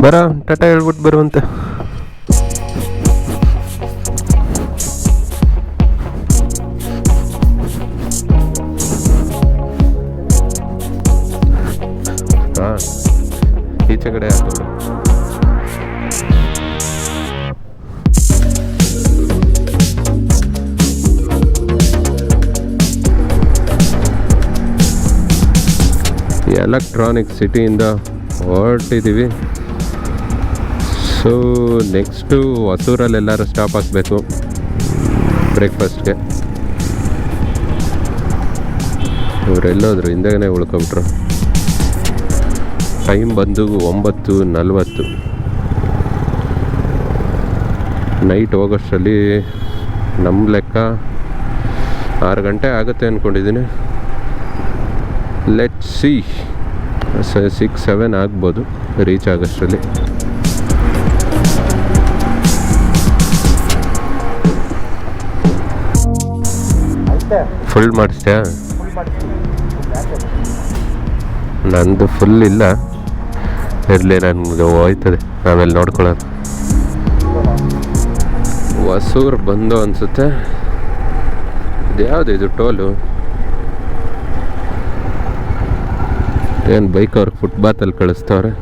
ಬರ ಟಾಟಾ ಹೇಳ್ಬಿಟ್ಟು ಬರುವಂತೆ. ಹಾಂ ಈಚೆ ಕಡೆ ಹಾಕೋದು. ಎಲೆಕ್ಟ್ರಾನಿಕ್ ಸಿಟಿಯಿಂದ ಹೊರಟಿದ್ದೀವಿ. ಸೊ ನೆಕ್ಸ್ಟು ಹೊಸೂರಲ್ಲಿ ಎಲ್ಲರೂ ಸ್ಟಾಪ್ ಹಾಕಬೇಕು ಬ್ರೇಕ್ಫಾಸ್ಟ್ಗೆ. ಇವರೆಲ್ಲೋದ್ರು ಹಿಂದೆನೇ ಉಳ್ಕೊಬಿಟ್ರು. ಟೈಮ್ ಬಂದು 9:40. ನೈಟ್ ಹೋಗೋಷ್ಟರಲ್ಲಿ ನಮ್ಮ ಲೆಕ್ಕ 6 ಗಂಟೆ ಆಗುತ್ತೆ ಅಂದ್ಕೊಂಡಿದ್ದೀನಿ. ಲೆಟ್ ಸಿ 6-7 ಆಗ್ಬೋದು ರೀಚ್ ಆಗೋಷ್ಟರಲ್ಲಿ. ಫುಲ್ ಮಾಡಿಸ್ತೀಯಾ? ನಂದು ಫುಲ್ ಇಲ್ಲ, ಇರಲಿ ನನಗೆ ಹೋಯ್ತದೆ, ಆಮೇಲೆ ನೋಡ್ಕೊಳ್ಳೋದು. ಹೊಸೂರು ಬಂದು ಅನಿಸುತ್ತೆ. ಇದು ಯಾವುದು ಇದು ಟೋಲು? ಏನು ಬೈಕ್ ಅವ್ರಿಗೆ ಫುಟ್ಪಾತಲ್ಲಿ ಕಳಿಸ್ತವ್ರೆ.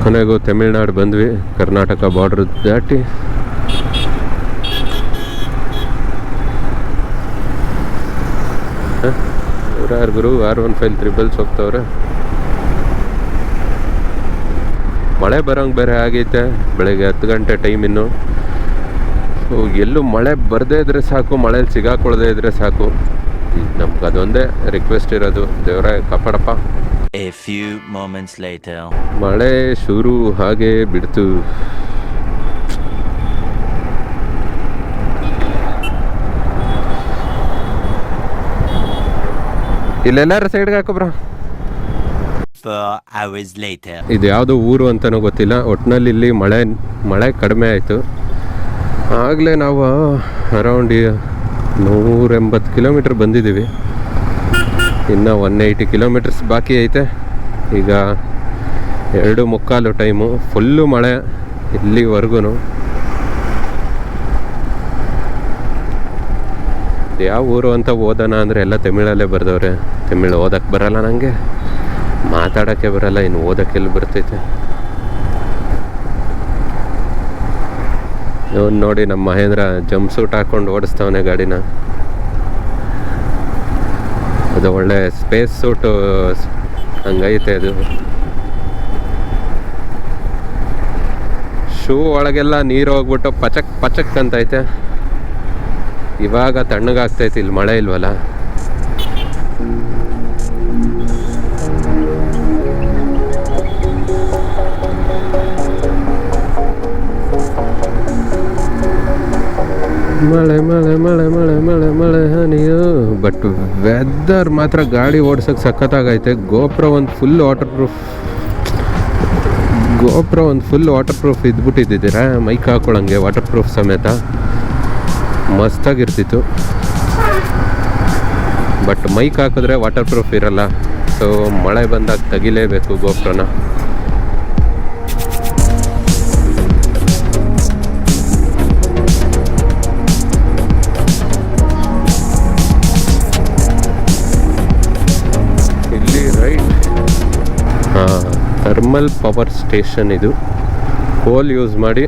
ಕೊನೆಗೂ ತಮಿಳ್ನಾಡು ಬಂದ್ವಿ, ಕರ್ನಾಟಕ ಬಾರ್ಡ್ರ್ ದಾಟಿ. ಯಾರು ಗುರು R15 ಹೋಗ್ತವ್ರೆ. ಮಳೆ ಬರೋಂಗೆ ಬೇರೆ ಆಗೈತೆ, ಬೆಳಗ್ಗೆ 10 ಗಂಟೆ ಟೈಮ್ ಇನ್ನು. ಎಲ್ಲೂ ಮಳೆ ಬರದೇ ಇದ್ರೆ ಸಾಕು, ಮಳೇಲಿ ಸಿಗಾಕೊಳ್ಳದೆ ಇದ್ರೆ ಸಾಕು. ನಮ್ಗೆ ಅದೊಂದೇ ರಿಕ್ವೆಸ್ಟ್ ಇರೋದು, ದೇವರೇ ಕಾಪಾಡಪ್ಪ. A few moments later. ಮಳೆ ಶುರು ಹಾಗೆ ಬಿಡ್ತು. ಇಲ್ಲೆಲ್ಲಾರು ಸೈಡ್ಗೆ ಹಾಕೋಬ್ರ. 4 hours later. ಇದು ಯಾವುದೋ ಊರು ಅಂತಲೂ ಗೊತ್ತಿಲ್ಲ. ಒಟ್ಟಿನಲ್ಲಿ ಇಲ್ಲಿ ಮಳೆ ಕಡಿಮೆ ಆಯಿತು. ಆಗಲೇ ನಾವು ಅರೌಂಡ್ 180 ಕಿಲೋಮೀಟ್ರ್ ಬಂದಿದ್ದೀವಿ. ಇನ್ನು 180 ಕಿಲೋಮೀಟರ್ಸ್ ಬಾಕಿ ಐತೆ. ಈಗ 2:45 ಟೈಮು. ಫುಲ್ಲು ಮಳೆ ಇಲ್ಲಿವರೆಗೂ. ಯಾವ ಊರು ಅಂತ ಓದೋಣ ಅಂದರೆ ಎಲ್ಲ ತಮಿಳಲ್ಲೇ ಬರೆದವ್ರೆ. ತಮಿಳು ಓದಕ್ಕೆ ಬರಲ್ಲ ನನಗೆ, ಮಾತಾಡೋಕ್ಕೆ ಬರಲ್ಲ, ಇನ್ನು ಓದಕ್ಕೆಲ್ಲಿ ಬರ್ತೈತೆ. ಇವನು ನೋಡಿ ನಮ್ಮ ಮಹೇಂದ್ರ ಜಂಪ್ ಸೂಟ್ ಹಾಕ್ಕೊಂಡು ಓಡಿಸ್ತವನೆ ಗಾಡಿನ. ಅದು ಒಳ್ಳೆ ಸ್ಪೇಸ್ ಸೂಟು ಹಂಗೈತೆ ಅದು. ಶೂ ಒಳಗೆಲ್ಲ ನೀರು ಹೋಗ್ಬಿಟ್ಟು ಪಚಕ್ ಅಂತೈತೆ. ಇವಾಗ ತಣ್ಣಗಾಗ್ತೈತಿ, ಇಲ್ಲಿ ಮಳೆ ಇಲ್ವಲ್ಲ. ಮಳೆ ಮಳೆ ಮಳೆ ಮಳೆ ಮಳೆ ಮಳೆ ಹನಿಯೋ. ಬಟ್ ವೆದರ್ ಮಾತ್ರ ಗಾಡಿ ಓಡ್ಸೋಕ್ಕೆ ಸಖತ್ತಾಗೈತೆ. ಗೋಪ್ರೋ ಒಂದು ಫುಲ್ ವಾಟರ್ ಪ್ರೂಫ್ ಇದ್ಬಿಟ್ಟಿದ್ದೀರಾ, ಮೈಕ್ ಹಾಕೊಳ್ಳಂಗೆ ವಾಟರ್ ಪ್ರೂಫ್ ಸಮೇತ ಮಸ್ತಾಗಿರ್ತಿತ್ತು. ಬಟ್ ಮೈಕ್ ಹಾಕಿದ್ರೆ ವಾಟರ್ ಪ್ರೂಫ್ ಇರಲ್ಲ. ಸೊ ಮಳೆ ಬಂದಾಗ ತೆಗಿಲೇಬೇಕು ಗೋಪ್ರೋನ. ಇಲ್ಲಿ ರೈಟ್ ಥರ್ಮಲ್ ಪವರ್ ಸ್ಟೇಷನ್ ಇದು. ಕೋಲ್ ಯೂಸ್ ಮಾಡಿ,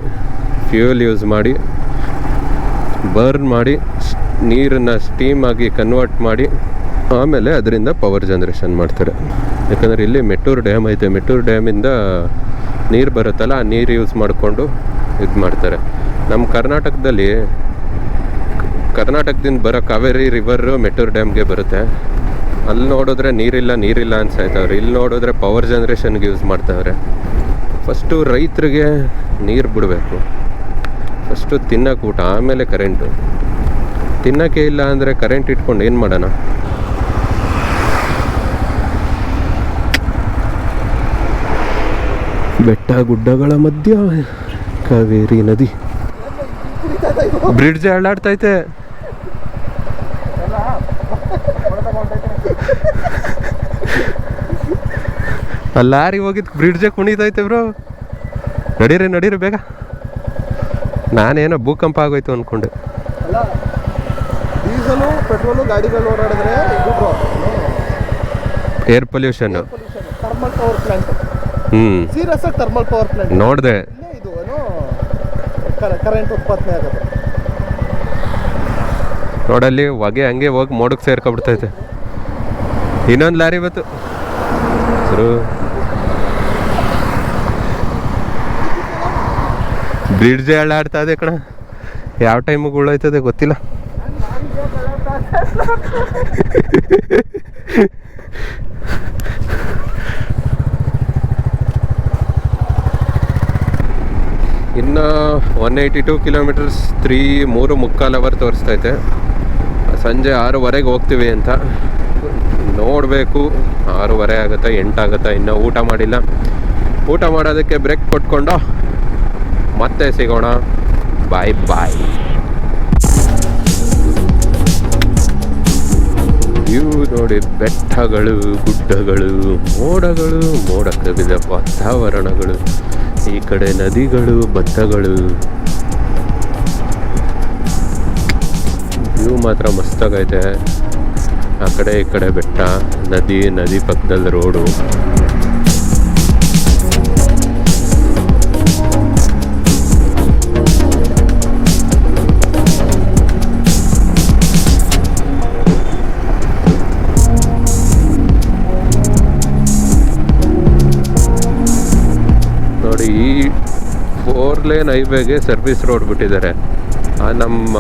ಫ್ಯೂಯಲ್ ಯೂಸ್ ಮಾಡಿ, ಬರ್ನ್ ಮಾಡಿ, ನೀರನ್ನು ಸ್ಟೀಮ್ ಆಗಿ ಕನ್ವರ್ಟ್ ಮಾಡಿ, ಆಮೇಲೆ ಅದರಿಂದ ಪವರ್ ಜನ್ರೇಷನ್ ಮಾಡ್ತಾರೆ. ಯಾಕಂದರೆ ಇಲ್ಲಿ ಮೆಟ್ಟೂರು ಡ್ಯಾಮ್ ಐತೆ. ಮೆಟ್ಟೂರು ಡ್ಯಾಮಿಂದ ನೀರು ಬರುತ್ತಲ್ಲ, ಆ ನೀರು ಯೂಸ್ ಮಾಡಿಕೊಂಡು ಇದು ಮಾಡ್ತಾರೆ. ನಮ್ಮ ಕರ್ನಾಟಕದಿಂದ ಬರೋ ಕಾವೇರಿ ರಿವರು ಮೆಟ್ಟೂರು ಡ್ಯಾಮ್ಗೆ ಬರುತ್ತೆ. ಅಲ್ಲಿ ನೋಡಿದ್ರೆ ನೀರಿಲ್ಲ ಅನ್ಸಾಯ್ತವ್ರೆ. ಇಲ್ಲಿ ನೋಡಿದ್ರೆ ಪವರ್ ಜನ್ರೇಷನ್ಗೆ ಯೂಸ್ ಮಾಡ್ತಾವ್ರೆ. ಫಸ್ಟು ರೈತರಿಗೆ ನೀರು ಬಿಡಬೇಕು. ಫಸ್ಟು ತಿನ್ನಕ್ಕೆ ಊಟ, ಆಮೇಲೆ ಕರೆಂಟು. ತಿನ್ನೋಕ್ಕೆ ಇಲ್ಲ ಅಂದರೆ ಕರೆಂಟ್ ಇಟ್ಕೊಂಡು ಏನು ಮಾಡೋಣ? ಬೆಟ್ಟ ಗುಡ್ಡಗಳ ಮಧ್ಯ ಕಾವೇರಿ ನದಿ. ಬ್ರಿಡ್ಜ್ ಅಳ್ಳಾಡ್ತೈತೆ. ಆ ಲಾರಿ ಹೋಗಿದ್ದು ಬ್ರಿಡ್ಜೆ ಕುಣಿತೈತೆ ಬ್ರೋ. ನಡೀರಿ ಬೇಗ. ನಾನೇನೋ ಭೂಕಂಪ ಆಗೋಯ್ತು ಅಂದ್ಕೊಂಡೆ. ಅಲ್ಲ ಡೀಸೆಲು ಪೆಟ್ರೋಲು ಗಾಡಿಗಳು ಓಡಾಡಿದ್ರೆ ಇದು bro air pollution. Thermal power plant. Serious ಆಗಿ ಥರ್ಮಲ್ ಪವರ್ ಪ್ಲಾಂಟ್ ನೋಡಿದೆ. ಇದು ಏನೋ ಕರೆಂಟ್ ಉತ್ಪಾದನೆ ಆಗುತ್ತೆ ನೋಡಲ್ಲಿ ಹೊಗೆ ಹಂಗೆ ಹೋಗಿ ಮೋಡಕ್ಕೆ ಸೇರ್ಕೊಬಿಡ್ತೈತೆ. ಇನ್ನೊಂದು ಲಾರಿ ಬಂತು ಬ್ರಿಡ್ಜ್ ಆಡ್ತಾ ಇದೆ ಕಣ. ಯಾವ ಟೈಮಿಗೆ ಉಳ್ಳೋಯ್ತದೆ ಗೊತ್ತಿಲ್ಲ. ಇನ್ನು 182 ಕಿಲೋಮೀಟರ್ಸ್ 3.25 ಅವರ್ ತೋರಿಸ್ತೈತೆ. ಸಂಜೆ 6:30 ಹೋಗ್ತೀವಿ ಅಂತ ನೋಡಬೇಕು. 6:30 ಆಗುತ್ತಾ 8 ಆಗುತ್ತಾ, ಇನ್ನೂ ಊಟ ಮಾಡಿಲ್ಲ. ಊಟ ಮಾಡೋದಕ್ಕೆ ಬ್ರೇಕ್ ಕೊಟ್ಕೊಂಡು ಮತ್ತೆ ಸಿಗೋಣ. ಬಾಯ್ ಬಾಯ್. ವ್ಯೂ ನೋಡಿ, ಬೆಟ್ಟಗಳು, ಗುಡ್ಡಗಳು, ಮೋಡಗಳು, ಮೋಡ ಕವಿದ ವಾತಾವರಣಗಳು, ಈ ಕಡೆ ನದಿಗಳು, ಬೆಟ್ಟಗಳು. ವ್ಯೂ ಮಾತ್ರ ಮಸ್ತಾಗೈತೆ. ಆ ಕಡೆ ಈ ಕಡೆ ಬೆಟ್ಟ, ನದಿ ಪಕ್ಕದಲ್ಲಿ ರೋಡು. ನೋಡಿ, ಈ 4 ಲೇನ್ ಹೈವೇಗೆ ಸರ್ವಿಸ್ ರೋಡ್ ಬಿಟ್ಟಿದ್ದಾರೆ. ನಮ್ಮ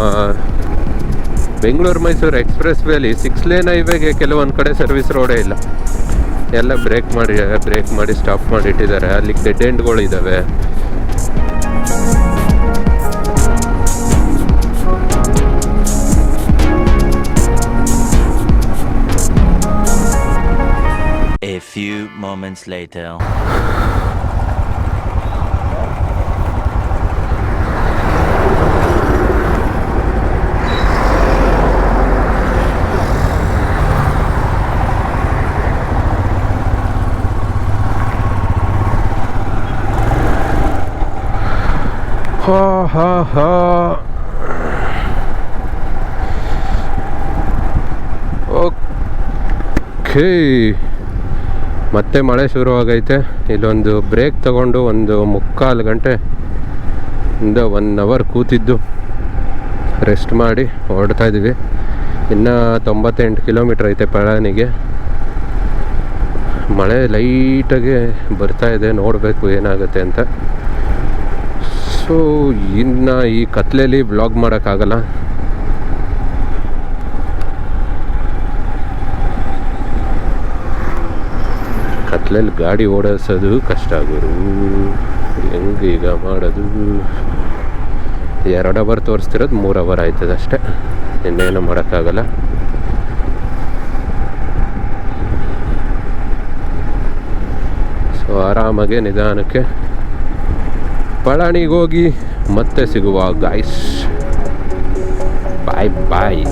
ಬೆಂಗಳೂರು ಮೈಸೂರು ಎಕ್ಸ್ಪ್ರೆಸ್ ವೇಲಿ 6 ಲೇನ್ ಹೈವೇಗೆ ಕೆಲವೊಂದು ಕಡೆ ಸರ್ವಿಸ್ ರೋಡೇ ಇಲ್ಲ. ಎಲ್ಲ ಬ್ರೇಕ್ ಮಾಡಿ ಸ್ಟಾಪ್ ಮಾಡಿ ಇಟ್ಟಿದ್ದಾರೆ. ಅಲ್ಲಿಗೆ ಡೆಡ್ ಎಂಡ್ಗಳು ಇದ್ದಾವೆ. A few moments later. Okay, ಮತ್ತೆ ಮಳೆ ಶುರುವಾಗೈತೆ. ಇಲ್ಲೊಂದು ಬ್ರೇಕ್ ತಗೊಂಡು ಒಂದು 3/4 ಗಂಟೆ ಇಂದ 1 ಅವರ್ ಕೂತಿದ್ದು ರೆಸ್ಟ್ ಮಾಡಿ ಹೊರಡ್ತಾ ಇದ್ದೀವಿ. ಇನ್ನು 98 ಕಿಲೋಮೀಟ್ರ್ ಐತೆ ಪಳನಿಗೆ. ಮಳೆ ಲೈಟಾಗಿ ಬರ್ತಾ ಇದೆ, ನೋಡಬೇಕು ಏನಾಗುತ್ತೆ ಅಂತ. ಸೊ ಇನ್ನು ಈ ಕತ್ಲೆಯಲ್ಲಿ ಬ್ಲಾಗ್ ಮಾಡೋಕ್ಕಾಗಲ್ಲ. ಕತ್ಲೆಯಲ್ಲಿ ಗಾಡಿ ಓಡಿಸೋದು ಕಷ್ಟ ಗುರು. ಹೆಂಗೆ ಈಗ ಮಾಡೋದು? 2 ಅವರ್ ತೋರಿಸ್ತಿರೋದು 3 ಅವರ್ ಆಯ್ತದೆ ಅಷ್ಟೇ. ಇನ್ನೇನು ಮಾಡೋಕ್ಕಾಗಲ್ಲ. ಸೊ ಆರಾಮಾಗೆ ನಿಧಾನಕ್ಕೆ ಪಳನಿಗೆ ಹೋಗಿ ಮತ್ತೆ ಸಿಗುವ ಗಾಯ್ಸ್. ಬಾಯ್ ಬಾಯ್.